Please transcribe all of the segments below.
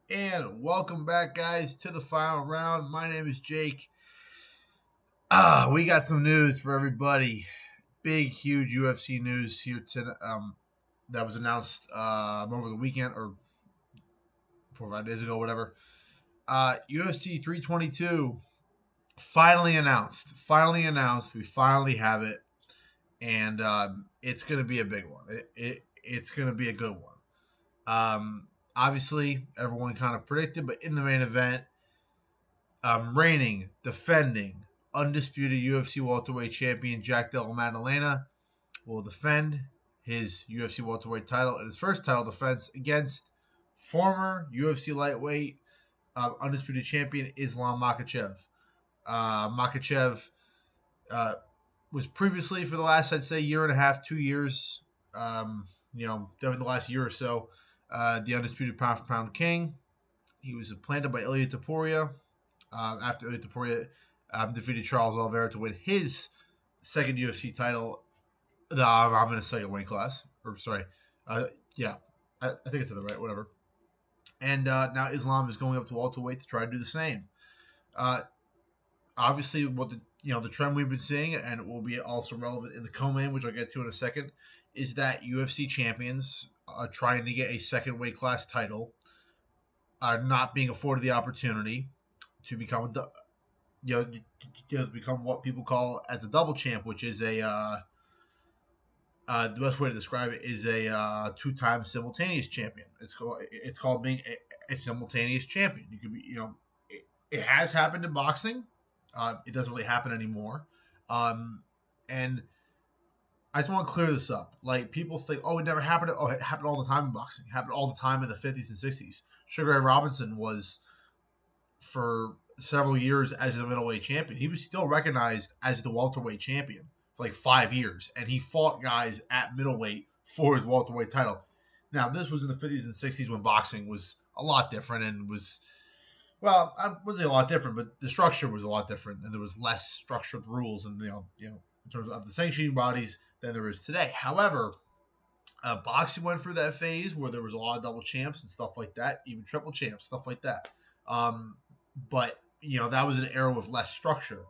And welcome back, guys, to the final round. My name is Jake. We got some news for everybody. Big, huge UFC news here tonight. That was announced over the weekend or 4 or 5 days ago, whatever. UFC 322 finally announced. Finally announced. We finally have it, and it's going to be a big one. It's going to be a good one. Obviously, everyone kind of predicted, but in the main event, reigning, defending, undisputed UFC welterweight champion Jack Della Maddalena will defend his UFC welterweight title in his first title defense against former UFC lightweight undisputed champion Islam Makhachev. Makhachev uh, was previously, for the last, I'd say, year and a half, 2 years, definitely the last year or so, the undisputed pound for pound king. He was planted by Ilia Topuria after Ilia Topuria defeated Charles Oliveira to win his second UFC title. I'm in a second weight class. Or sorry, yeah, I think it's to the right, whatever. And now Islam is going up to welterweight to try to do the same. Uh, Obviously, what the trend we've been seeing, and it will be also relevant in the co-main, which I'll get to in a second, is that UFC champions are trying to get a second weight class title are not being afforded the opportunity to become become what people call as a double champ, which is the best way to describe it is a two-time simultaneous champion. It's called being a simultaneous champion. You could be, it has happened in boxing. It doesn't really happen anymore. And I just want to clear this up. Like, people think, oh, it never happened. Oh, it happened all the time in boxing. It happened all the time in the 50s and 60s. Sugar Ray Robinson was for several years as the middleweight champion. He was still recognized as the welterweight champion for like 5 years, and he fought guys at middleweight for his welterweight title. Now, this was in the 50s and 60s when boxing was a lot different and was, well, I wouldn't say a lot different, but the structure was a lot different, and there was less structured rules, and in terms of the sanctioning bodies than there is today. However, boxing went through that phase where there was a lot of double champs and stuff like that, even triple champs, stuff like that. But that was an era with less structure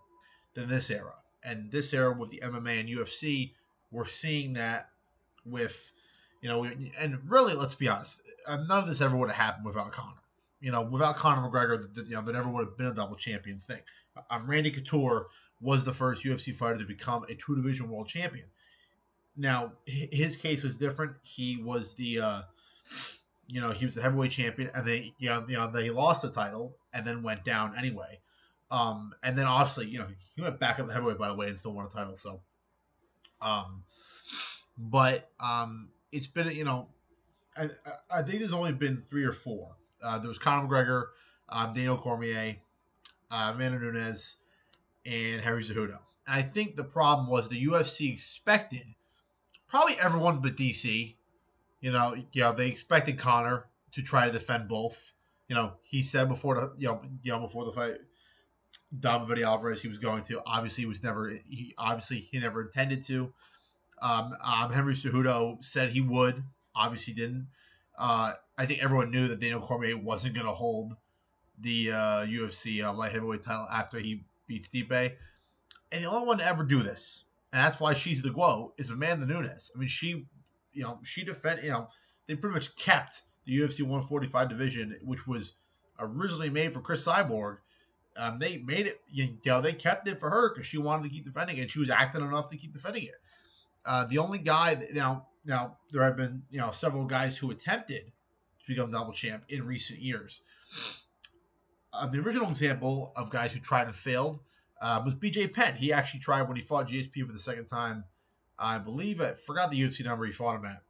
than this era, and this era with the MMA and UFC, we're seeing that with and really, let's be honest, none of this ever would have happened without Conor. Without Conor McGregor, there never would have been a double champion thing. Randy Couture was the first UFC fighter to become a two division world champion. Now, his case was different. He was he was the heavyweight champion, and they lost the title and then went down anyway. And then obviously, he went back up the heavyweight, by the way, and still won a title. So, um, but it's been I think there's only been three or four. There was Conor McGregor, Daniel Cormier, Amanda Nunes, and Henry Cejudo. And I think the problem was the UFC expected probably everyone but DC. They expected Conor to try to defend both. He said before before the fight, David Alvarez, he was going to. Obviously, he never intended to. Henry Cejudo said he would. Obviously, didn't. I think everyone knew that Daniel Cormier wasn't going to hold the UFC light heavyweight title after he beats Stipe. And the only one to ever do this, and that's why she's the GOAT, is Amanda Nunes. I mean, she defended, they pretty much kept the UFC 145 division, which was originally made for Chris Cyborg. They made it, they kept it for her because she wanted to keep defending it, and she was acting enough to keep defending it. The only guy now there have been several guys who attempted to become double champ in recent years. The original example of guys who tried and failed was BJ Penn. He actually tried when he fought GSP for the second time. I believe I forgot the UFC number he fought him at.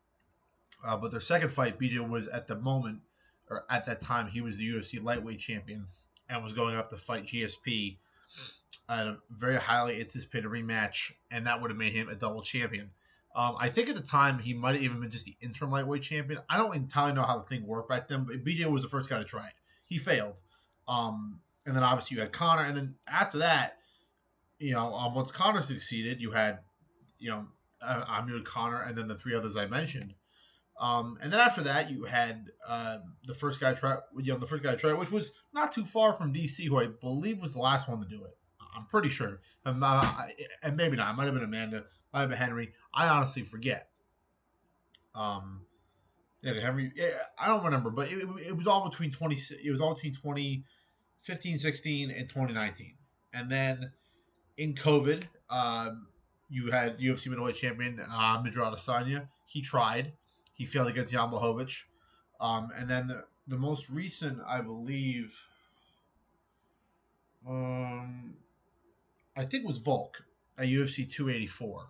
But their second fight, BJ was at the moment, or at that time, he was the UFC lightweight champion and was going up to fight GSP at a very highly anticipated rematch, and that would have made him a double champion. I think at the time he might have even been just the interim lightweight champion. I don't entirely know how the thing worked back then, but BJ was the first guy to try it. He failed. And then obviously you had Conor, and then after that, once Conor succeeded, you had, Amir Conor, and then the three others I mentioned. And then after that, you had the first guy try, the first guy to try, which was not too far from DC, who I believe was the last one to do it. I'm pretty sure, and maybe not. It might have been Amanda, might have been Henry. I honestly forget. Um, yeah, Henry. Yeah, I don't remember, but it was all between 20. It was all between 2015, 16, and 2019, and then in COVID, you had UFC middleweight champion Midrat Adesanya. He tried. He failed against Jan Blachowicz. And then the most recent, I believe, um, I think was Volk at UFC 284.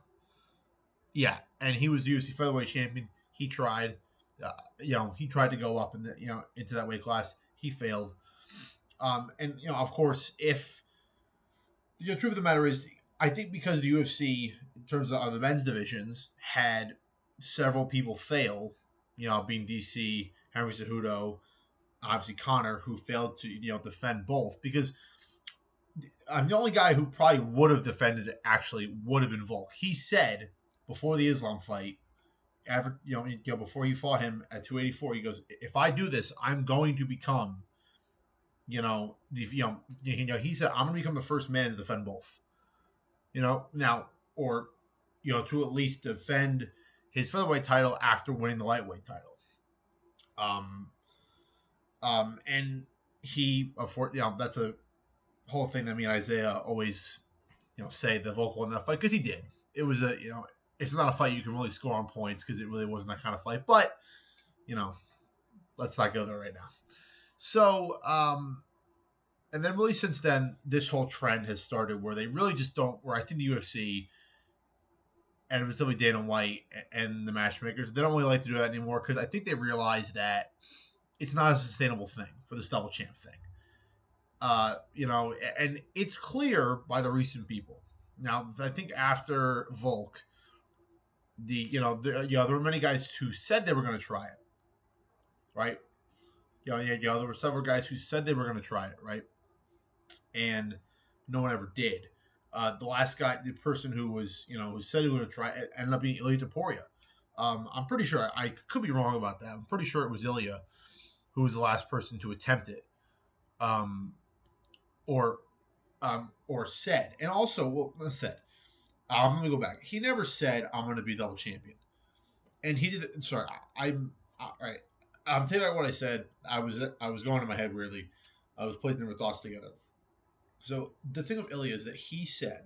Yeah, and he was the UFC featherweight champion. He tried, he tried to go up in the, into that weight class. He failed. And of course, if the truth of the matter is, I think because the UFC, in terms of the men's divisions, had several people fail, being DC, Henry Cejudo, obviously Connor, who failed to defend both. Because I'm the only guy who probably would have defended it. Actually, would have been Volk. He said before the Islam fight, after before he fought him at 284, he goes, "If I do this, I'm going to become." He said, "I'm going to become the first man to defend both." Now, or to at least defend his featherweight title after winning the lightweight title. And he, that's a whole thing that me and Isaiah always, say the vocal in that fight, because he did. It was it's not a fight you can really score on points because it really wasn't that kind of fight. But let's not go there right now. So, and then really since then, this whole trend has started where they really just don't. Where I think the UFC and it was definitely Dana White and the matchmakers, they don't really like to do that anymore because I think they realize that it's not a sustainable thing for this double champ thing. And it's clear by the recent people. Now, I think after Volk, there were many guys who said they were going to try it, right? There were several guys who said they were going to try it, right? And no one ever did. The last guy, the person who was, who said he was going to try it, ended up being Ilya Taporia. I'm pretty sure, I could be wrong about that. I'm pretty sure it was Ilya who was the last person to attempt it. Or said, and also, said, let me go back. He never said, "I'm going to be double champion," and he did. Sorry, all right. I'm telling you what I said. I was going in my head weirdly. I was putting their thoughts together. So the thing of Ilya is that he said,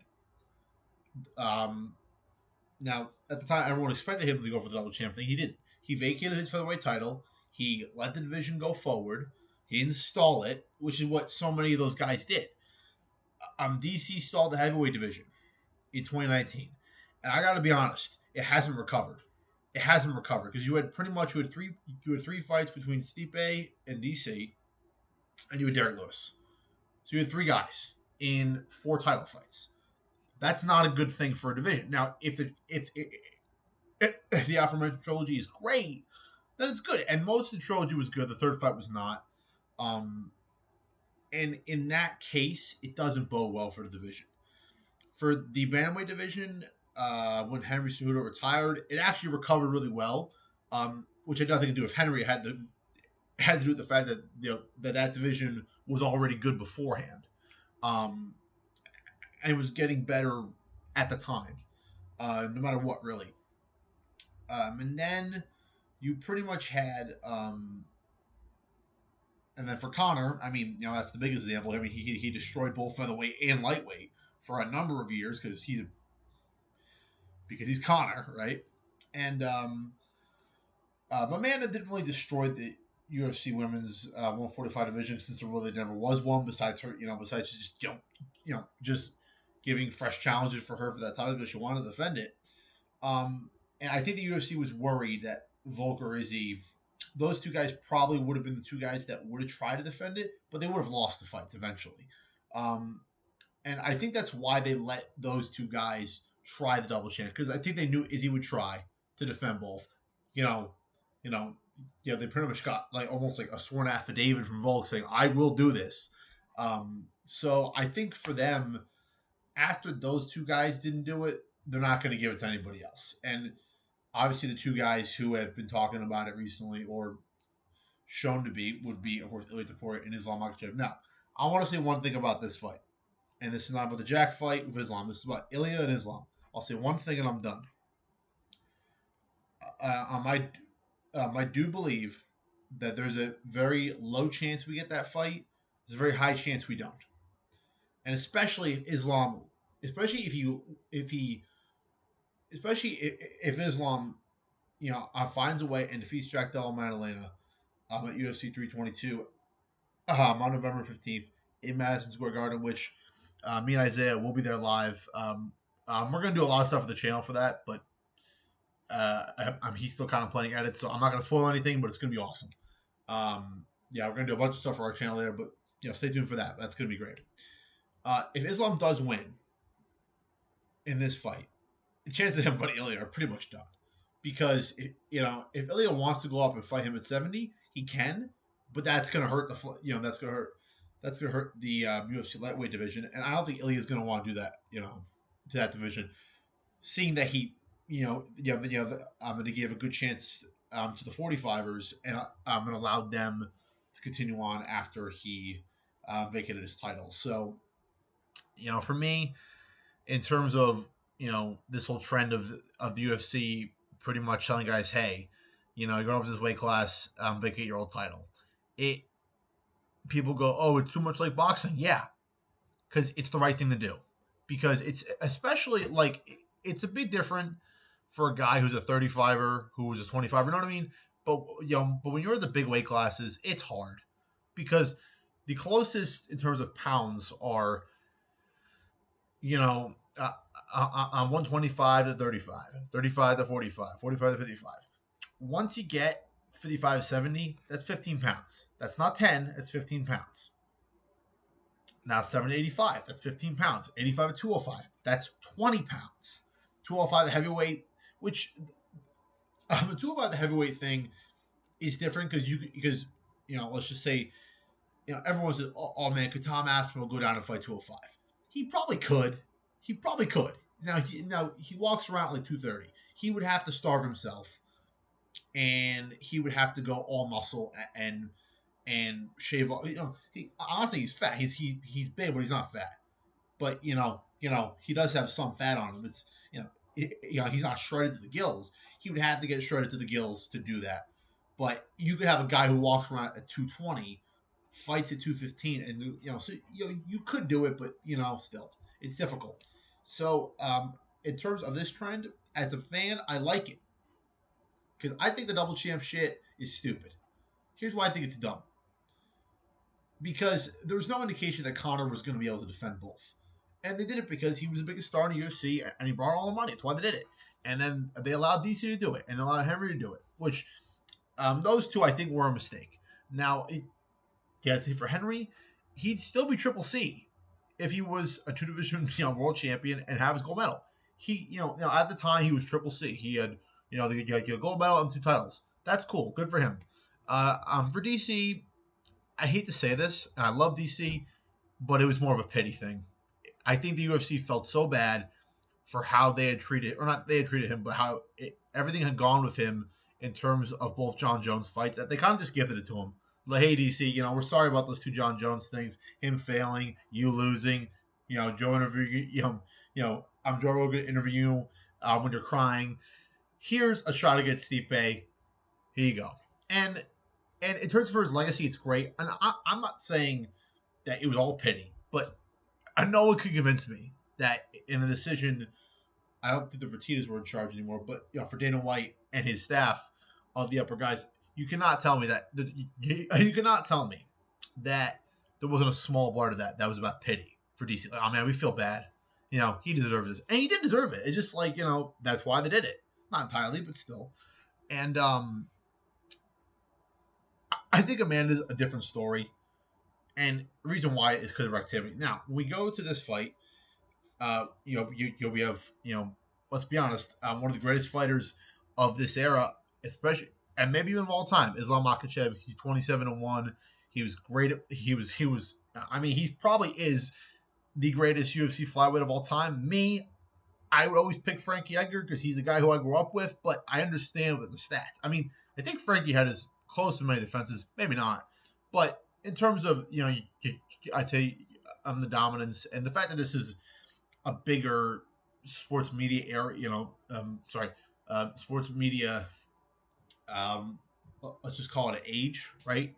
now at the time everyone expected him to go for the double champ thing. He didn't. He vacated his featherweight title. He let the division go forward. He didn't stall it, which is what so many of those guys did. DC stalled the heavyweight division in 2019, and I got to be honest, it hasn't recovered. It hasn't recovered because you had three fights between Stipe and DC, and you had Derek Lewis. So you had three guys in 4 title fights. That's not a good thing for a division. Now, if the aforementioned trilogy is great, then it's good. And most of the trilogy was good. The third fight was not. And in that case, it doesn't bode well for the division. For the bantamweight division, when Henry Cejudo retired, it actually recovered really well, which had nothing to do with Henry. It had to do with the fact that that division was already good beforehand, and it was getting better at the time, no matter what, really. And then you pretty much had, and then for Connor, I mean, that's the biggest example. I mean, he destroyed both featherweight and lightweight for a number of years because he's Connor, right? And Amanda didn't really destroy the UFC women's 145 division since there really never was one. Besides her, besides just just giving fresh challenges for her for that title because she wanted to defend it. And I think the UFC was worried that Volk or Izzy, those two guys probably would have been the two guys that would have tried to defend it, but they would have lost the fights eventually. And I think that's why they let those two guys try the double champ because I think they knew Izzy would try to defend both. They pretty much got like almost like a sworn affidavit from Volk saying, "I will do this." So I think for them, after those two guys didn't do it, they're not going to give it to anybody else. And Obviously, the two guys who have been talking about it recently or shown to be would be, of course, Ilya Topuria and Islam Makhachev. Now, I want to say one thing about this fight, and this is not about the Jack fight with Islam. This is about Ilya and Islam. I'll say one thing and I'm done. I do believe that there's a very low chance we get that fight. There's a very high chance we don't, and especially if Islam, especially if he, especially if Islam, finds a way and defeats Jack Della Maddalena at UFC 322 on November 15th in Madison Square Garden, which me and Isaiah will be there live. We're gonna do a lot of stuff for the channel for that, but he's still kind of playing edits, so I'm not gonna spoil anything, but it's gonna be awesome. Yeah, we're gonna do a bunch of stuff for our channel there, but stay tuned for that. That's gonna be great. If Islam does win in this fight, the chances of him fighting Ilya are pretty much done. Because if Ilya wants to go up and fight him at 70, he can, but that's gonna hurt that's gonna hurt the UFC lightweight division, and I don't think Ilya is gonna want to do that. To that division, seeing that I'm going to give a good chance to the 45ers, and I'm going to allow them to continue on after he vacated his title. So, for me, in terms of this whole trend of the UFC pretty much telling guys, hey, you're going up to this weight class, vacate your old title. People go, oh, it's too much like boxing. Yeah, because it's the right thing to do. Because it's especially it's a bit different for a guy who's a 35er, who was a 25er. You know what I mean? But but when you're in the big weight classes, it's hard because the closest in terms of pounds are, on 125 to 35, 35 to 45, 45 to 55. Once you get 55 to 70, that's 15 pounds. That's not 10, it's 15 pounds. Now 7 to 85, that's 15 pounds. 85 to 205, that's 20 pounds. 205 the heavyweight, which the 205 the heavyweight thing is different because let's just say everyone says, oh man, could Tom Aspinall go down and fight 205? He probably could. Now he walks around like 230. He would have to starve himself, and he would have to go all muscle and shave off. Honestly, he's fat. He's big, but he's not fat. But he does have some fat on him. It's he's not shredded to the gills. He would have to get shredded to the gills to do that. But you could have a guy who walks around at 220, fights at 215, and so you could do it, but still it's difficult. So in terms of this trend, as a fan, I like it because I think the double champ shit is stupid. Here's why I think it's dumb. Because there was no indication that Conor was going to be able to defend both. And they did it because he was the biggest star in the UFC and he brought all the money. That's why they did it. And then they allowed DC to do it and allowed Henry to do it, which those two I think were a mistake. Now, for Henry, he'd still be Triple C if he was a two-division world champion and have his gold medal. He, at the time he was Triple C. He had, the gold medal and 2 titles. That's cool. Good for him. For DC, I hate to say this, and I love DC, but it was more of a pity thing. I think the UFC felt so bad for how they had treated, or not they had treated him, but how everything had gone with him in terms of both John Jones fights, that they kind of just gifted it to him. Like, hey, DC, we're sorry about those 2 John Jones things, him failing, you losing, Joe interview, I'm Joe Rogan interview you when you're crying. Here's a shot against Stipe. Here you go. And in terms of his legacy, it's great. And I'm not saying that it was all pity, but I know one could convince me that in the decision, I don't think the Fertittas were in charge anymore, but for Dana White and his staff of the upper guys, you cannot tell me that there wasn't a small part of that was about pity for DC. Oh man, we feel bad. He deserves this, and he did deserve it. It's just that's why they did it. Not entirely, but still. And I think Amanda's a different story, and the reason why is because of her activity. Now, when we go to this fight, we have let's be honest, one of the greatest fighters of this era, especially and maybe even of all time, Islam Makhachev. He's 27-1. He was great. He probably is the greatest UFC flyweight of all time. Me, I would always pick Frankie Edgar because he's a guy who I grew up with, but I understand with the stats. I mean, I think Frankie had as close to many defenses, maybe not, but in terms of I'd say the dominance and the fact that this is a bigger sports media area, sports media. Um, let's just call it an age, right?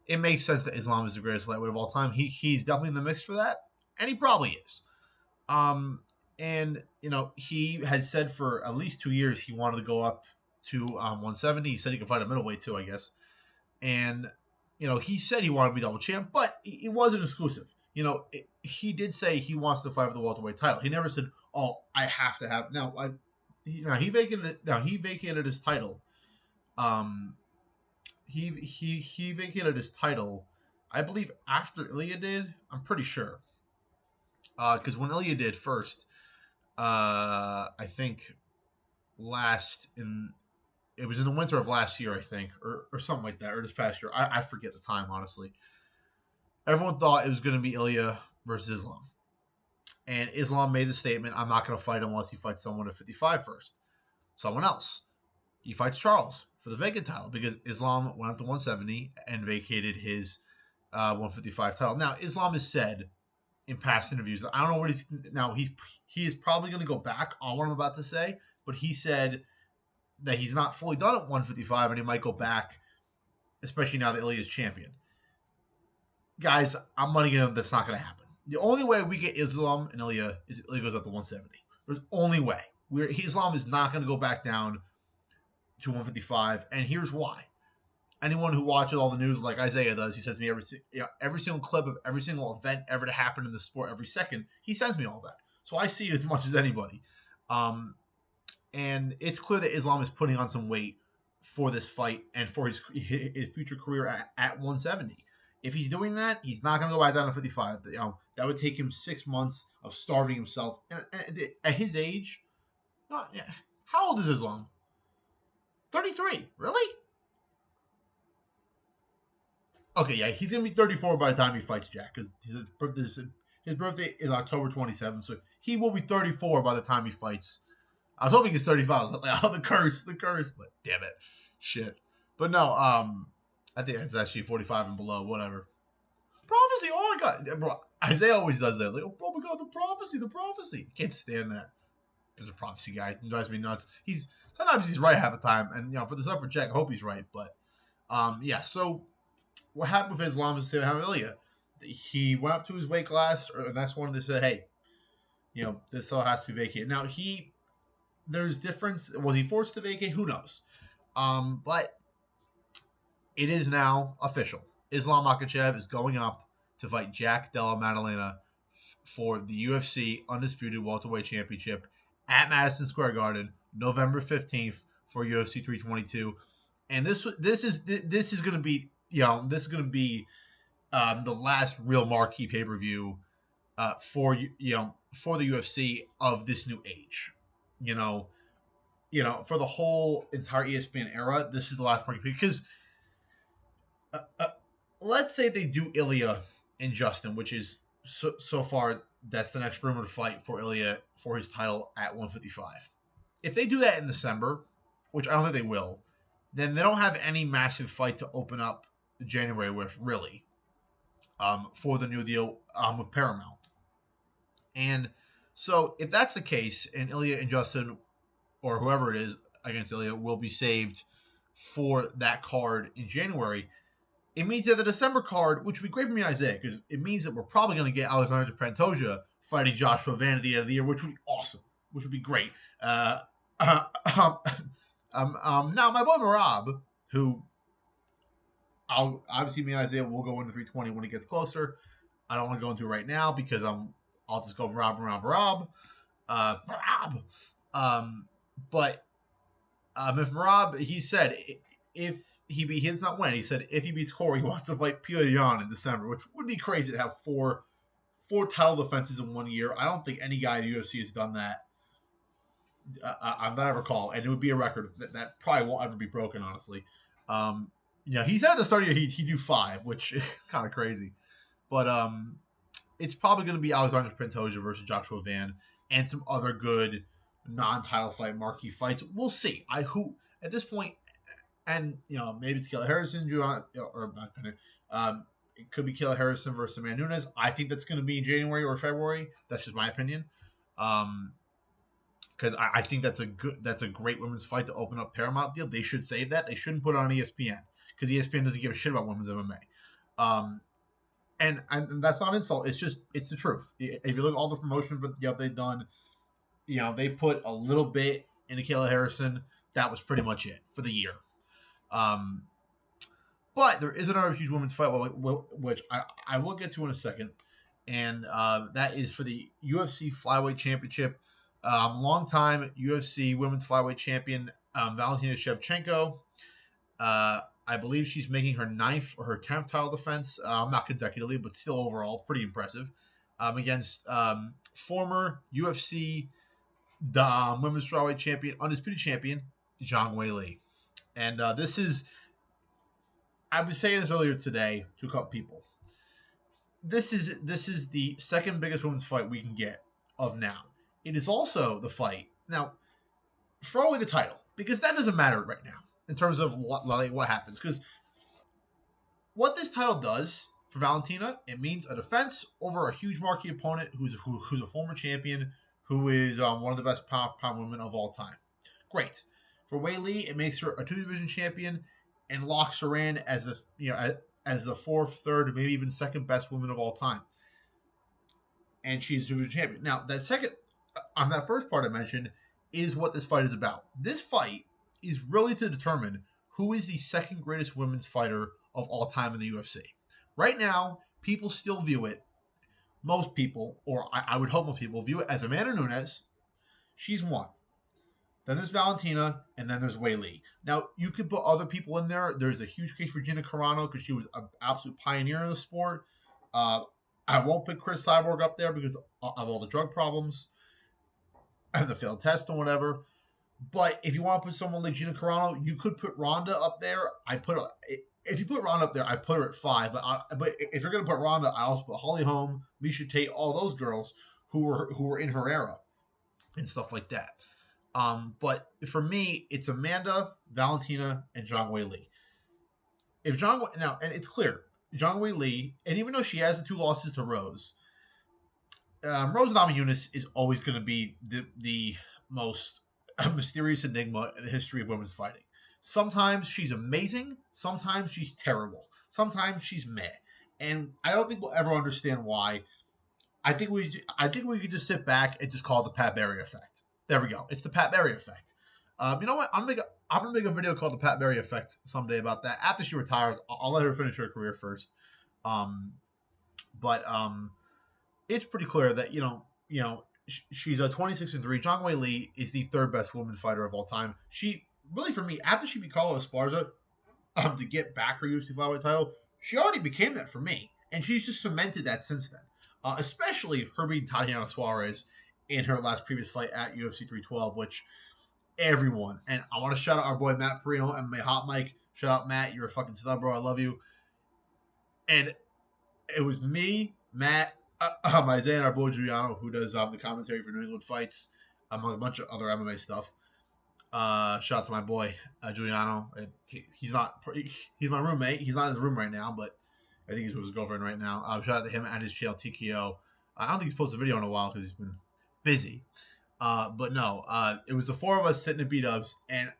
It makes sense that Islam is the greatest lightweight of all time. He's definitely in the mix for that, and he probably is. Um, and he has said for at least 2 years he wanted to go up to 170. He said he could fight a middleweight too, I guess. And he said he wanted to be double champ, but it wasn't exclusive. He did say he wants to fight for the welterweight title. He never said, "Oh, I have to have." He vacated. Now he vacated his title. He vacated his title, I believe, after Ilya did. I'm pretty sure. Because when Ilya did first, I think it was in the winter of last year, I think, or something like that, or this past year. I forget the time, honestly. Everyone thought it was going to be Ilya versus Islam. And Islam made the statement, I'm not going to fight him unless he fights someone at 55 first. Someone else. He fights Charles for the vacant title because Islam went up to 170 and vacated his 155 title. Now, Islam has said in past interviews, I don't know what he is probably going to go back on what I'm about to say, but he said that he's not fully done at 155 and he might go back, especially now that Ilya is champion. Guys, I'm money him that's not going to happen. The only way we get Islam and Ilya is Ilya goes up to 170. There's only way. Islam is not going to go back down to 155, and here's why. Anyone who watches all the news like Isaiah does, he sends me every single clip of every single event ever to happen in the sport every second. He sends me all that. So I see it as much as anybody. And it's clear that Islam is putting on some weight for this fight and for his future career at 170. If he's doing that, he's not going to go back down to 55. That would take him 6 months of starving himself. And at his age, how old is Islam? 33. Really? Okay, yeah, he's going to be 34 by the time he fights Jack because his birthday is October 27th, so he will be 34 by the time he fights. I was hoping he's 35. I was like, oh, the curse, but damn it. Shit. But no, I think it's actually 45 and below, whatever. Prophecy, oh my god. Bro, Isaiah always does that. Like, oh my god, the prophecy. Can't stand that. There's a prophecy guy. He drives me nuts. Sometimes he's right half the time. And, for the stuff for Jack, I hope he's right. But, yeah, so what happened with Islam is Ilya. He went up to his weight class, and that's when they said, hey, this all has to be vacated. Now, there's difference. Was he forced to vacate? Who knows? But it is now official. Islam Makhachev is going up to fight Jack Della Maddalena for the UFC Undisputed Welterweight Championship at Madison Square Garden, November 15th for UFC 322. And this is going to be the last real marquee pay-per-view for the UFC of this new age. For the whole entire ESPN era, this is the last marquee because let's say they do Ilya and Justin, which is so far that's the next rumored fight for Ilya for his title at 155. If they do that in December, which I don't think they will, then they don't have any massive fight to open up January with, really, for the new deal with Paramount. And so if that's the case, and Ilya and Justin, or whoever it is against Ilya, will be saved for that card in January, it means that the December card, which would be great for me and Isaiah, because it means that we're probably going to get Alexander Pantoja fighting Joshua Van at the end of the year, which would be awesome, which would be great. Now, my boy Marab, who obviously me and Isaiah will go into 320 when it gets closer. I don't want to go into it right now because I'll just go Marab. But if Marab, he said if he's not winning, he said if he beats Corey, he wants to fight Petr Yan in December, which would be crazy to have four title defenses in 1 year. I don't think any guy in the UFC has done that. That I recall, and it would be a record that probably won't ever be broken, honestly. He said at the start of the year he'd do 5, which is kind of crazy. But it's probably going to be Alexander Pantoja versus Joshua Van. and some other good non-title fight marquee fights. We'll see. Who at this point, and maybe it's Kayla Harrison, or not gonna. It could be Kayla Harrison versus Amanda Nunes. I think that's going to be in January or February. That's just my opinion. Because I think that's a great women's fight to open up Paramount deal. They should save that. They shouldn't put it on ESPN because ESPN doesn't give a shit about women's MMA. And that's not an insult. It's the truth. If you look at all the promotion they've done, they put a little bit into Kayla Harrison. That was pretty much it for the year. But there is another huge women's fight, which I will get to in a second, and that is for the UFC Flyweight Championship. Longtime UFC Women's Flyweight Champion Valentina Shevchenko. I believe she's making her 9th or her 10th title defense, not consecutively, but still overall pretty impressive, against former UFC Women's Flyweight Champion, undisputed champion, Zhang Weili. And this is, I was saying this earlier today to a couple people. This is the second biggest women's fight we can get of now. It is also the fight. Now, throw away the title, because that doesn't matter right now in terms of what happens. Because what this title does for Valentina, it means a defense over a huge marquee opponent who's a former champion, who is one of the best pound women of all time. Great. For Weili, it makes her a 2-division champion and locks her in as the 4th, 3rd, maybe even 2nd best woman of all time. And she's a 2-division champion. Now, that second, on that first part I mentioned, is what this fight is about. This fight is really to determine who is the second greatest women's fighter of all time in the UFC. Right now, people still view it, most people, or I would hope most people, view it as Amanda Nunes. She's one. Then there's Valentina, and then there's Weili. Now, you could put other people in there. There's a huge case for Gina Carano because she was an absolute pioneer in the sport. I won't put Chris Cyborg up there because of all the drug problems and the failed test and whatever. But if you want to put someone like Gina Carano, you could put Ronda up there. If you put Ronda up there, I put her at 5. But if you're going to put Ronda, I also put Holly Holm, Miesha Tate, all those girls who were in her era and stuff like that. But for me, it's Amanda, Valentina, and Zhang Weili. Now, and it's clear, Zhang Weili, and even though she has the 2 losses to Rose, Rose Namajunas is always going to be the most mysterious enigma in the history of women's fighting. Sometimes she's amazing, sometimes she's terrible, sometimes she's meh, and I don't think we'll ever understand why. I think we could just sit back and just call it the Pat Barry effect. There we go. It's the Pat Barry effect. You know what? I'm gonna make a video called the Pat Barry effect someday about that. After she retires, I'll let her finish her career first. But it's pretty clear that she's a 26-3. Zhang Weili is the 3rd best woman fighter of all time. She really, for me, after she beat Carla Esparza to get back her UFC flyweight title, she already became that for me, and she's just cemented that since then. Especially her beating Tatiana Suarez in her last previous fight at UFC 312, which everyone, and I want to shout out our boy Matt Perino and my hot mic. Shout out Matt, you're a fucking stud, bro. I love you. And it was me, Matt, Isaiah, and our boy Giuliano, who does the commentary for New England Fights, among a bunch of other MMA stuff. Shout out to my boy Giuliano. He's my roommate. He's not in his room right now, but I think he's with his girlfriend right now. Shout out to him and his channel TKO. I don't think he's posted a video in a while because he's been busy. But no, it was the 4 of us sitting at B-Dubs, and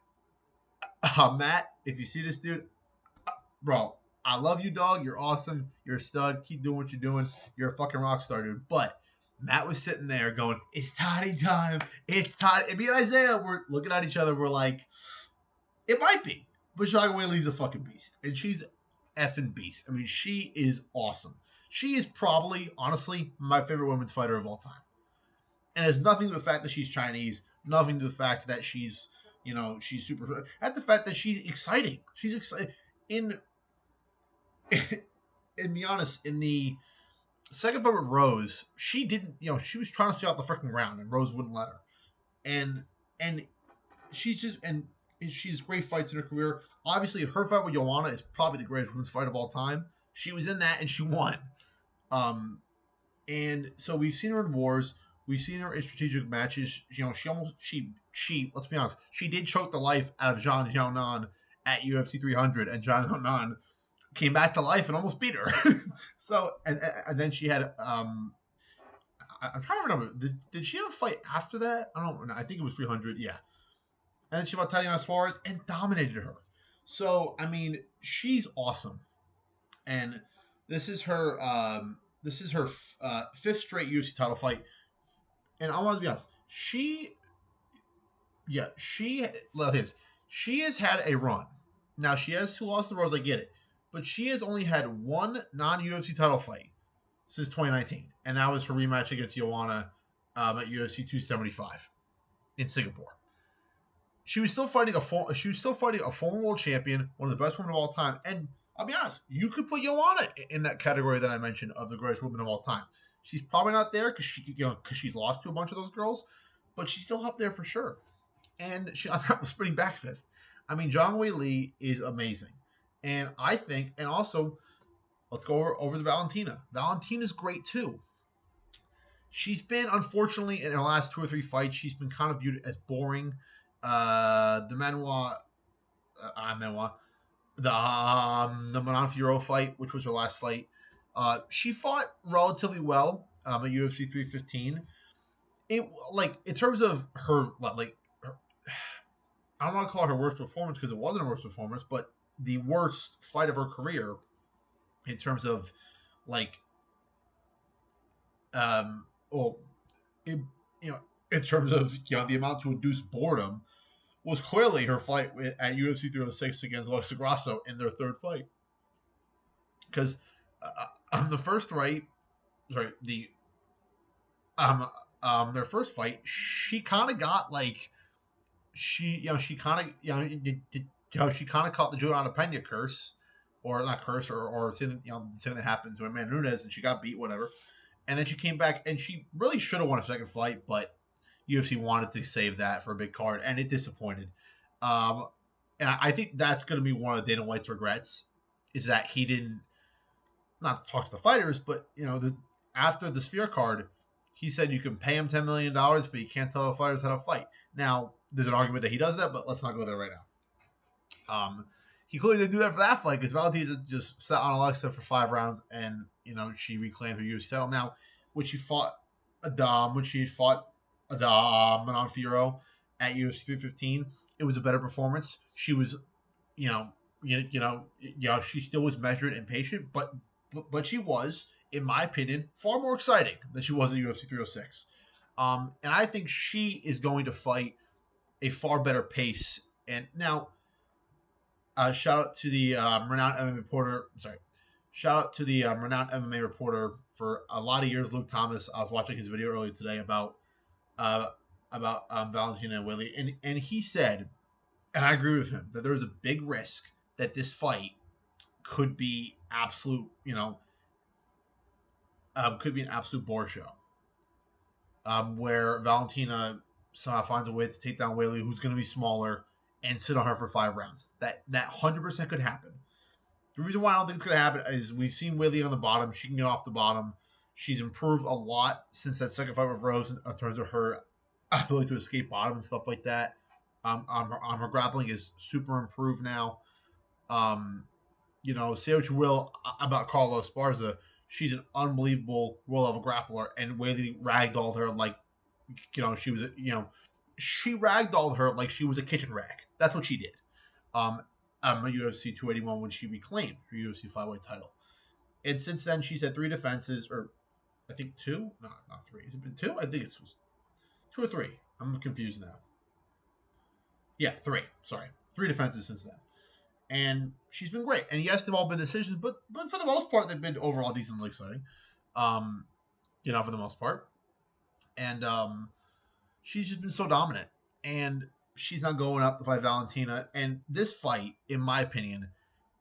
Matt, if you see this dude, bro, I love you, dog. You're awesome. You're a stud. Keep doing what you're doing. You're a fucking rock star, dude. But Matt was sitting there going, "It's Toddy time. It's Toddy." And me and Isaiah were looking at each other. We're like, it might be. But Zhang Weili's a fucking beast. And she's effing beast. I mean, she is awesome. She is probably, honestly, my favorite women's fighter of all time. And it has nothing to the fact that she's Chinese, nothing to the fact that she's super. That's the fact that she's exciting. She's exciting. And be honest, in the second fight with Rose, she didn't, she was trying to stay off the freaking ground, and Rose wouldn't let her. And she's just, and she's great fights in her career. Obviously, her fight with Joanna is probably the greatest women's fight of all time. She was in that, and she won. And so we've seen her in wars. We've seen her in strategic matches. She let's be honest, she did choke the life out of Zhang Xiaonan at UFC 300, and Zhang Xiaonan came back to life and almost beat her. So and then she had I'm trying to remember. Did she have a fight after that? I don't know. I think it was 300. Yeah. And then she fought Tatiana Suarez and dominated her. So I mean, she's awesome. And this is her. This is her fifth straight UFC title fight. And I want to be honest. She has had a run. Now she has 2 losses in a row. I get it, but she has only had one non-UFC title fight since 2019, and that was her rematch against Joanna at UFC 275 in Singapore. She was still fighting a former world champion, one of the best women of all time. And I'll be honest, you could put Joanna in that category that I mentioned of the greatest women of all time. She's probably not there because she's lost to a bunch of those girls, but she's still up there for sure. And she on top of spinning back fist. I mean, Zhang Weili is amazing, and I think, and also let's go over the Valentina. Valentina's great too. She's been, unfortunately, in her last 2 or 3 fights, she's been kind of viewed as boring. The Manoa, Manoa, the Montefiore fight, which was her last fight, she fought relatively well at UFC 315. It like in terms of her I don't want to call it her worst performance because it wasn't her worst performance, but the worst fight of her career in terms of like well, it, in terms of the amount to induce boredom was clearly her fight at UFC 306 against Alexa Grasso in their third fight. Because on the first fight, sorry, their first fight, she kind of got like she kind of she kind of caught the Juliana Pena curse, or not curse, or something something that happened to Amanda Nunes, and she got beat, whatever. And then she came back, and she really should have won a second fight, but UFC wanted to save that for a big card, and it disappointed. Um, and I think that's going to be one of Dana White's regrets, is that he didn't not talk to the fighters, but after the Sphere card, he said you can pay him $10 million, but you can't tell the fighters how to fight. Now, there's an argument that he does that, but let's not go there right now. He clearly didn't do that for that fight because Valentina just sat on Alexa for 5 rounds, and she reclaimed her UFC title. Now, when she fought Manon Fiorot at UFC 315, it was a better performance. She was, she still was measured and patient, but she was, in my opinion, far more exciting than she was at UFC 306. And I think she is going to fight a far better pace. And now, shout out to the renowned MMA reporter. Sorry, shout out to the renowned MMA reporter for a lot of years, Luke Thomas. I was watching his video earlier today about Valentina and Weili, and he said, and I agree with him, that there is a big risk that this fight could be absolute, could be an absolute bore show, where Valentina somehow finds a way to take down Weili, who's going to be smaller, and sit on her for 5 rounds. That 100% could happen. The reason why I don't think it's going to happen is we've seen Weili on the bottom. She can get off the bottom. She's improved a lot since that second fight with Rose in terms of her ability to escape bottom and stuff like that. Her grappling is super improved now. Say what you will about Carla Esparza. She's an unbelievable world level grappler, and Weili ragdolled her like, she was, she ragdolled her like she was a kitchen rag. That's what she did. At UFC 281 when she reclaimed her UFC flyweight title, and since then she's had 3 defenses, or I think 2, not 3. Has it been 2? I think it's 2 or 3. I'm confused now. Yeah, 3. Sorry, 3 defenses since then. And she's been great. And yes, they've all been decisions, but for the most part, they've been overall decently exciting. For the most part. And she's just been so dominant. And she's not going up to fight Valentina. And this fight, in my opinion,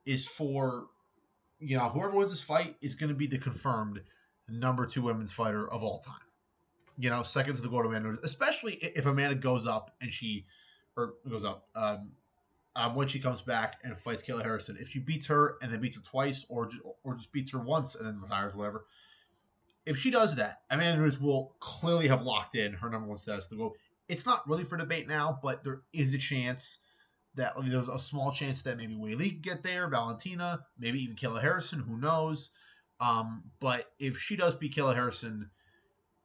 is for, whoever wins this fight is going to be the confirmed number 2 women's fighter of all time. Second to the gold Amanda, especially if Amanda goes up and when she comes back and fights Kayla Harrison. If she beats her and then beats her twice, or just beats her once and then retires, whatever, if she does that, Amanda Nunes will clearly have locked in her number one status to go. It's not really for debate now, but there is a chance that there's a small chance that maybe Weili could get there, Valentina, maybe even Kayla Harrison, who knows. But if she does beat Kayla Harrison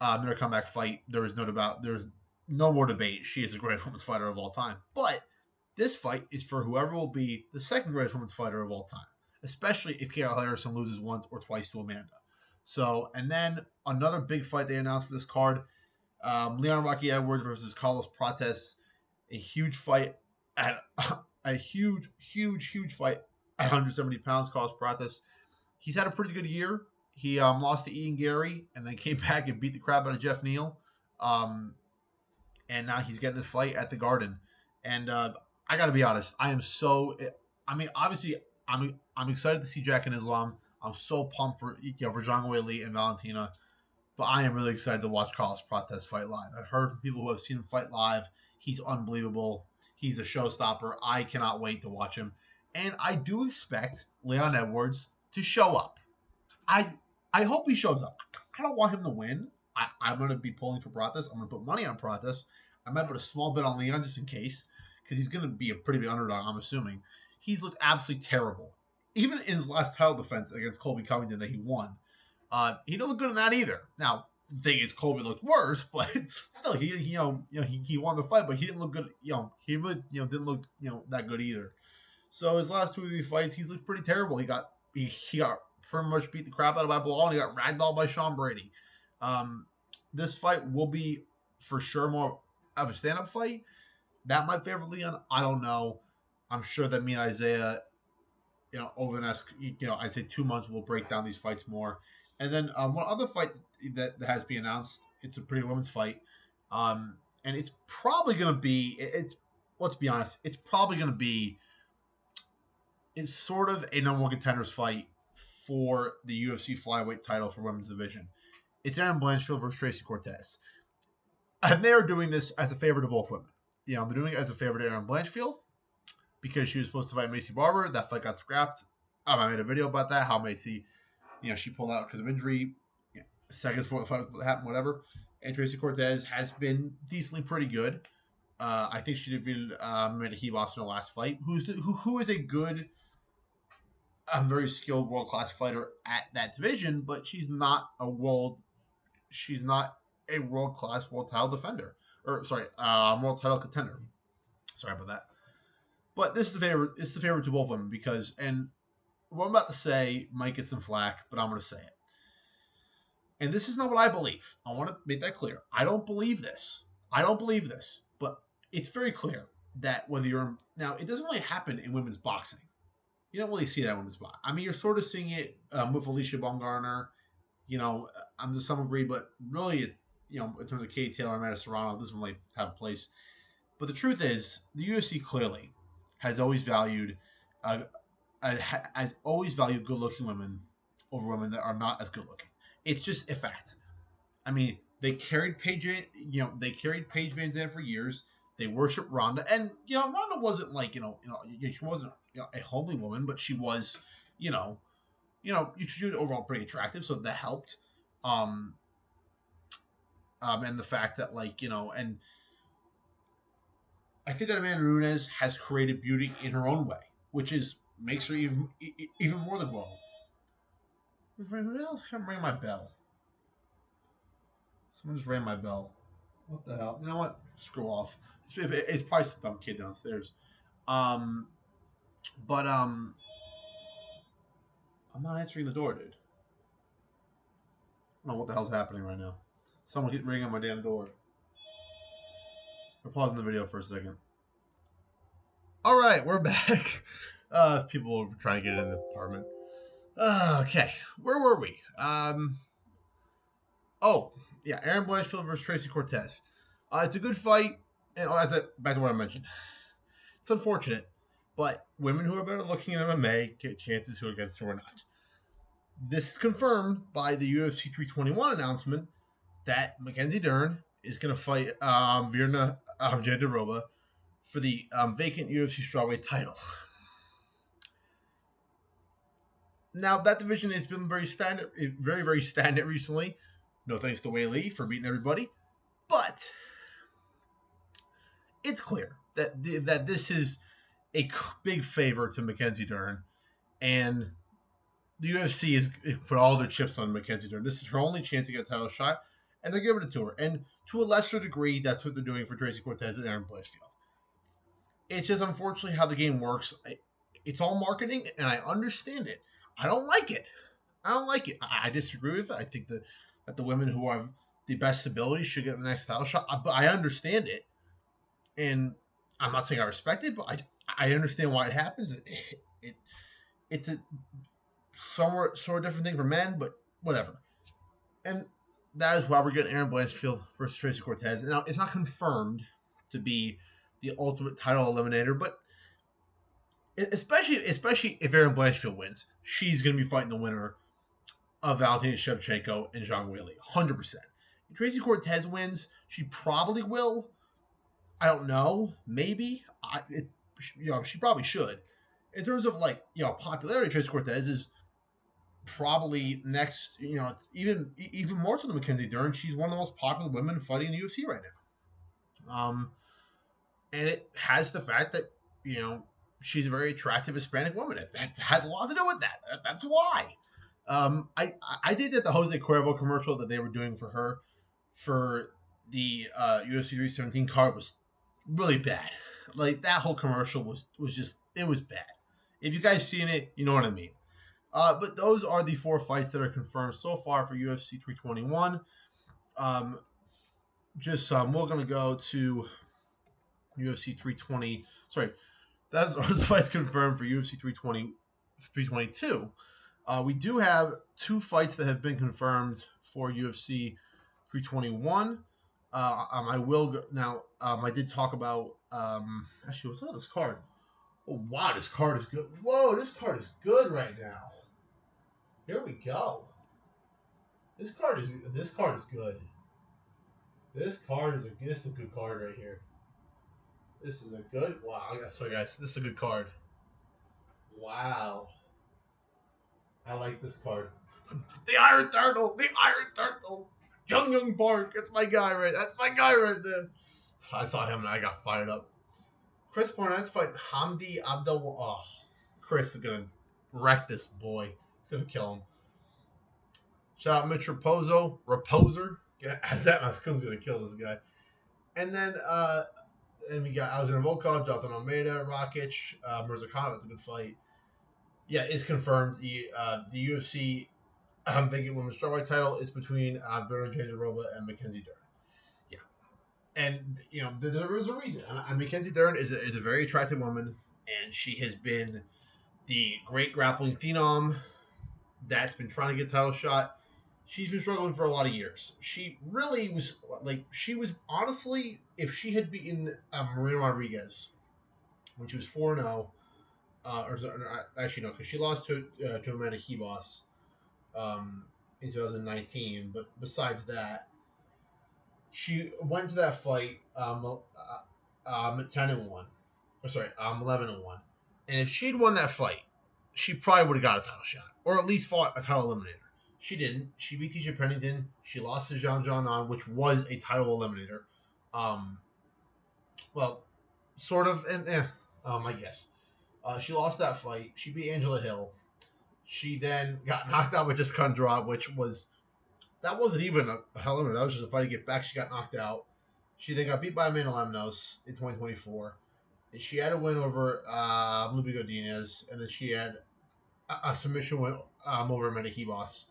in her comeback fight, there's no more debate. She is the greatest women's fighter of all time. But this fight is for whoever will be the second greatest women's fighter of all time, especially if Kayla Harrison loses once or twice to Amanda. So, and then another big fight they announced for this card, Leon Rocky Edwards versus Carlos Prates, a huge fight at a huge fight at 170 pounds. Carlos Prates, he's had a pretty good year. He lost to Ian Gary and then came back and beat the crap out of Jeff Neal. And now he's getting his fight at the Garden. And I got to be honest, obviously, I'm excited to see Jack and Islam. I'm so pumped for for Zhang Weili and Valentina, but I am really excited to watch Carlos Prates fight live. I've heard from people who have seen him fight live. He's unbelievable. He's a showstopper. I cannot wait to watch him, and I do expect Leon Edwards to show up. I hope he shows up. I don't want him to win. I'm going to be pulling for Prates. I'm going to put money on Prates. I might put a small bit on Leon just in case, because he's going to be a pretty big underdog, I'm assuming. He's looked absolutely terrible. Even in his last title defense against Colby Covington that he won, he didn't look good in that either. Now, the thing is, Colby looked worse, but still, he won the fight, but he didn't look good. He really didn't look that good either. So his last 2 or 3 fights, he's looked pretty terrible. He got pretty much beat the crap out of by Bilal, and he got ragdolled by Sean Brady. This fight will be for sure more of a stand-up fight. That might favor Leon. I don't know. I'm sure that me and Isaiah, over the next, I'd say 2 months, we'll break down these fights more. And then one other fight that has been announced, it's a pretty women's fight. And it's probably going to be, let's be honest, it's probably going to be, it's sort of a number one contenders fight for the UFC flyweight title for women's division. It's Erin Blanchfield versus Tracy Cortez. And they're doing this as a favor to both women. They're doing it as a favor to Erin Blanchfield because she was supposed to fight Macy Barber. That fight got scrapped. I made a video about that, how Macy, she pulled out because of injury, seconds before the fight happened, whatever. And Tracy Cortez has been decently pretty good. I think she defeated Amanda Ribas in the last fight, who is a good, very skilled world-class fighter at that division, but she's not a world-class world title defender. World title contender. Sorry about that. But this is a favor. It's a favor to both women because, and what I'm about to say might get some flack, but I'm going to say it. And this is not what I believe. I want to make that clear. I don't believe this. But it's very clear that whether you're now, it doesn't really happen in women's boxing. You don't really see that in women's boxing. I mean, you're sort of seeing it with Alicia Baumgartner. I'm to some degree, but really, in terms of Katie Taylor and Amanda Serrano, it doesn't really have a place. But the truth is, the UFC clearly has always valued good-looking women over women that are not as good-looking. It's just a fact. I mean, they carried Paige Van Zandt for years. They worship Ronda, and Ronda wasn't like she wasn't a homely woman, but she was she was overall pretty attractive, so that helped. And the fact that and I think that Amanda Nunes has created beauty in her own way, which makes her even more than well. I'm ringing my bell. Someone just rang my bell. What the hell? You know what? Screw off. It's probably some dumb kid downstairs. I'm not answering the door, dude. I don't know what the hell's happening right now. Someone keep ringing on my damn door. We're pausing the video for a second. All right, we're back. People were trying to get in the apartment. Okay, where were we? Erin Blanchfield versus Tracy Cortez. It's a good fight. And back to what I mentioned. It's unfortunate, but women who are better looking in MMA get chances who against her or not. This is confirmed by the UFC 321 announcement that Mackenzie Dern is going to fight Virna Jandiroba for the vacant UFC strawweight title. Now that division has been very stagnant, very stagnant recently. No thanks to Wei Lee for beating everybody, but it's clear that this is a big favor to Mackenzie Dern, and the UFC is put all their chips on Mackenzie Dern. This is her only chance to get a title shot, and they're giving it to her. And to a lesser degree, that's what they're doing for Tracy Cortez and Aaron Blanchfield. It's just unfortunately how the game works. It's all marketing, and I understand it. I don't like it. I don't like it. I disagree with it. I think that the women who have the best ability should get the next title shot. But I understand it, and I'm not saying I respect it, but I understand why it happens. It it's a somewhat sort of different thing for men, but whatever. And that is why we're getting Aaron Blanchfield versus Tracy Cortez. Now it's not confirmed to be the ultimate title eliminator, but especially if Aaron Blanchfield wins, she's going to be fighting the winner of Valentina Shevchenko and Zhang Weili, 100%. If Tracy Cortez wins, she probably will. I don't know, maybe. She probably should. In terms of popularity, Tracy Cortez is probably next. Even more so than Mackenzie Dern. She's one of the most popular women fighting in the UFC right now. And it has the fact that she's a very attractive Hispanic woman. That has a lot to do with that. That's why. I did that the Jose Cuervo commercial that they were doing for her for the UFC 317 card was really bad. Like that whole commercial was just it was bad. If you guys seen it, you know what I mean. But those are the 4 fights that are confirmed so far for UFC 321. We're gonna go to UFC 320. Sorry, that's the fights confirmed for UFC 320, 322. We do have 2 fights that have been confirmed for UFC 321. I will go, now. I did talk about actually what's on this card. Oh wow, this card is good. Whoa, this card is good right now. Here we go. This card is good. This is a good card right here. This is a good wow. I got sorry guys. This is a good card. Wow. I like this card. The Iron Turtle. The Iron Turtle. Young Park. That's my guy right there. I saw him and I got fired up. Chris Barnett's fighting Hamdi Abdel. Oh, Chris is gonna wreck this boy. He's gonna kill him. Shout out Mitch Raposer. Yeah, as that Mascoon's gonna kill this guy. And then and we got Alexander Volkov, Jonathan Almeida, Rakic, Mirzakhanov. That's a good fight. Yeah, it's confirmed. The UFC vacant women's strawweight title is between Verna Jandiroba and Mackenzie Dern. Yeah, and there is a reason. Mackenzie Dern is a very attractive woman, and she has been the great grappling phenom that's been trying to get a title shot. She's been struggling for a lot of years. She really was she was honestly, if she had beaten Marina Rodriguez when she was 4-0, actually no, because she lost to Amanda Hebos in 2019. But besides that, she went to that fight 10-1. Or sorry, 11-1. And if she'd won that fight, she probably would have got a title shot, or at least fought a title eliminator. She didn't. She beat Tisha Pennington. She lost to Jean John, which was a title eliminator. Well, sort of, and I guess. She lost that fight. She beat Angela Hill. She then got knocked out with just Kundra, which wasn't even a hell of a. That was just a fight to get back. She got knocked out. She then got beat by Amanda Lemnos in 2024. She had a win over Luby Godinez, and then she had a submission win over Amanda Hebos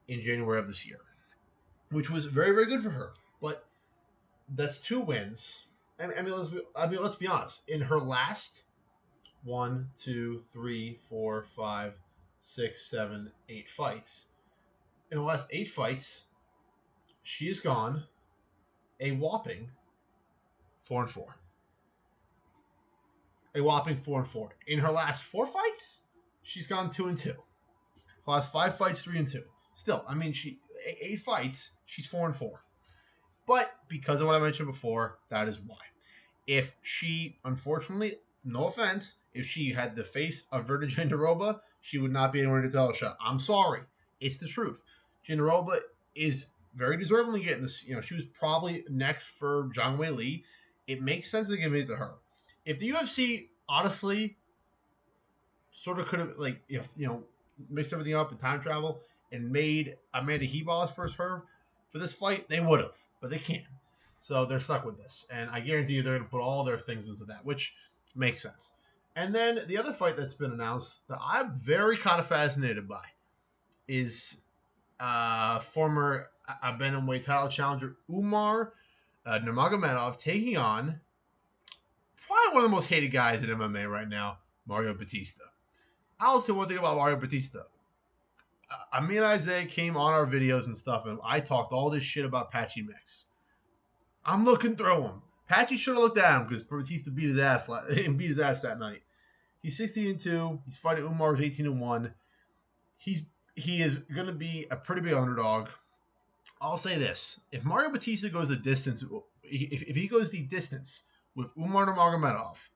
in January of this year, which was very, very good for her. But that's 2 wins. Let's be honest. In her last 1, 2, 3, 4, 5, 6, 7, 8 fights, in the last 8 fights, she has gone a whopping 4-4. A whopping 4-4. In her last 4 fights, she's gone 2-2. Her last 5 fights, 3-2. Still, she 8 fights, she's 4-4. But because of what I mentioned before, that is why. If she, unfortunately, no offense, if she had the face of Verna Jandiroba, she would not be anywhere to tell a shot. I'm sorry. It's the truth. Jandiroba is very deservingly getting this. You know, she was probably next for Zhang Wei Li. It makes sense to give it to her. If the UFC honestly sort of could have, like, if mixed everything up in time travel and made Amanda Hebos first for this fight, they would have, but they can't. So they're stuck with this, and I guarantee you they're going to put all their things into that, which makes sense. And then the other fight that's been announced that I'm very kind of fascinated by is former bantamweight title challenger Umar Nurmagomedov taking on probably one of the most hated guys in MMA right now, Mario Bautista. I'll say one thing about Mario Bautista. Me and Isaiah came on our videos and stuff, and I talked all this shit about Patchy Mix. I'm looking through him. Patchy should have looked at him because Batista beat his ass that night. He's 16-2. He's fighting Umar, who's 18-1. He is going to be a pretty big underdog. I'll say this: if Mario Batista goes the distance, if he goes the distance with Umar Nurmagomedov,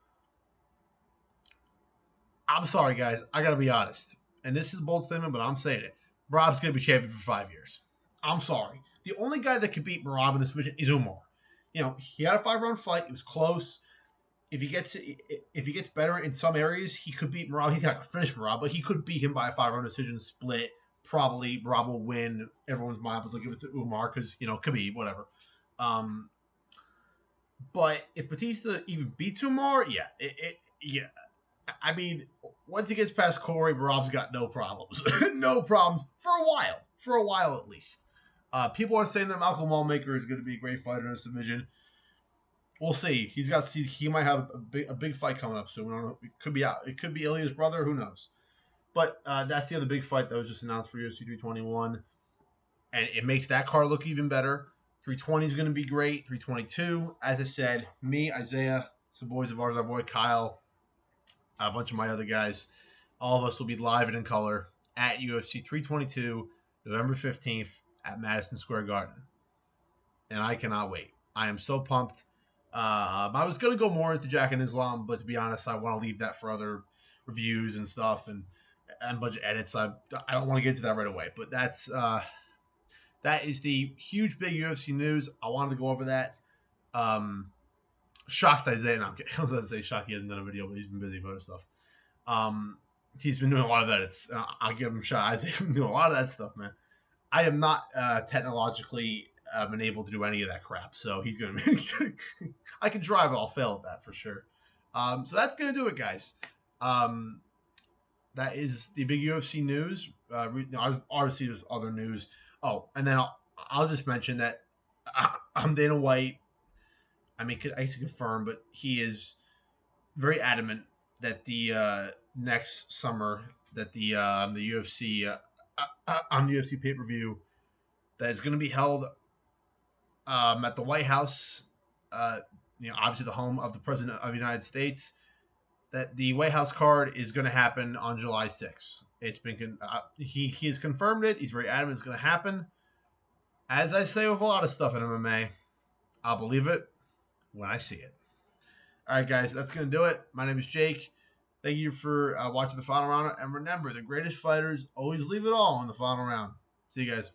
I'm sorry, guys. I got to be honest, and this is a bold statement, but I'm saying it. Rob's going to be champion for 5 years. I'm sorry. The only guy that could beat Rob in this division is Umar. You know, he had a 5-round fight. It was close. If he gets better in some areas, he could beat Merab. He's not going to finish Merab, but he could beat him by a 5-round decision split. Probably Merab will win everyone's mind, but they'll give it to Umar because, Khabib, whatever. But if Batista even beats Umar, yeah. I mean, once he gets past Corey, Merab's got no problems. No problems for a while. For a while, at least. People are saying that Malcolm Wallmaker is going to be a great fighter in this division. We'll see. He might have a big fight coming up soon. It could be out. It could be Ilya's brother. Who knows? But that's the other big fight that was just announced for UFC 321, and it makes that card look even better. 320 is going to be great. 322, as I said, me, Isaiah, some boys of ours, our boy Kyle, a bunch of my other guys, all of us will be live and in color at UFC 322, November 15th at Madison Square Garden, and I cannot wait. I am so pumped. I was going to go more into Jack and Islam, but to be honest, I want to leave that for other reviews and stuff and a bunch of edits. I don't want to get into that right away, but that is the huge, big UFC news. I wanted to go over that. Shocked Isaiah. No, I'm kidding. I was going to say shocked he hasn't done a video, but he's been busy for other stuff. He's been doing a lot of edits. I'll give him a shot. Isaiah's been doing a lot of that stuff, man. I am not technologically been able to do any of that crap, so he's gonna I can try, but I'll fail at that for sure. So that's gonna do it, guys. That is the big UFC news. Obviously there's other news. Oh, and then I'll just mention that I'm Dana White. I mean, I can confirm, but he is very adamant that the next summer that the UFC on the UFC pay-per-view that is going to be held at the White House, obviously the home of the President of the United States, that the White House card is going to happen on July 6th. It's been he has confirmed it. He's very adamant it's going to happen. As I say with a lot of stuff in MMA, I'll believe it when I see it. All right, guys, that's going to do it. My name is Jake. Thank you for watching the final round. And remember, the greatest fighters always leave it all in the final round. See you guys.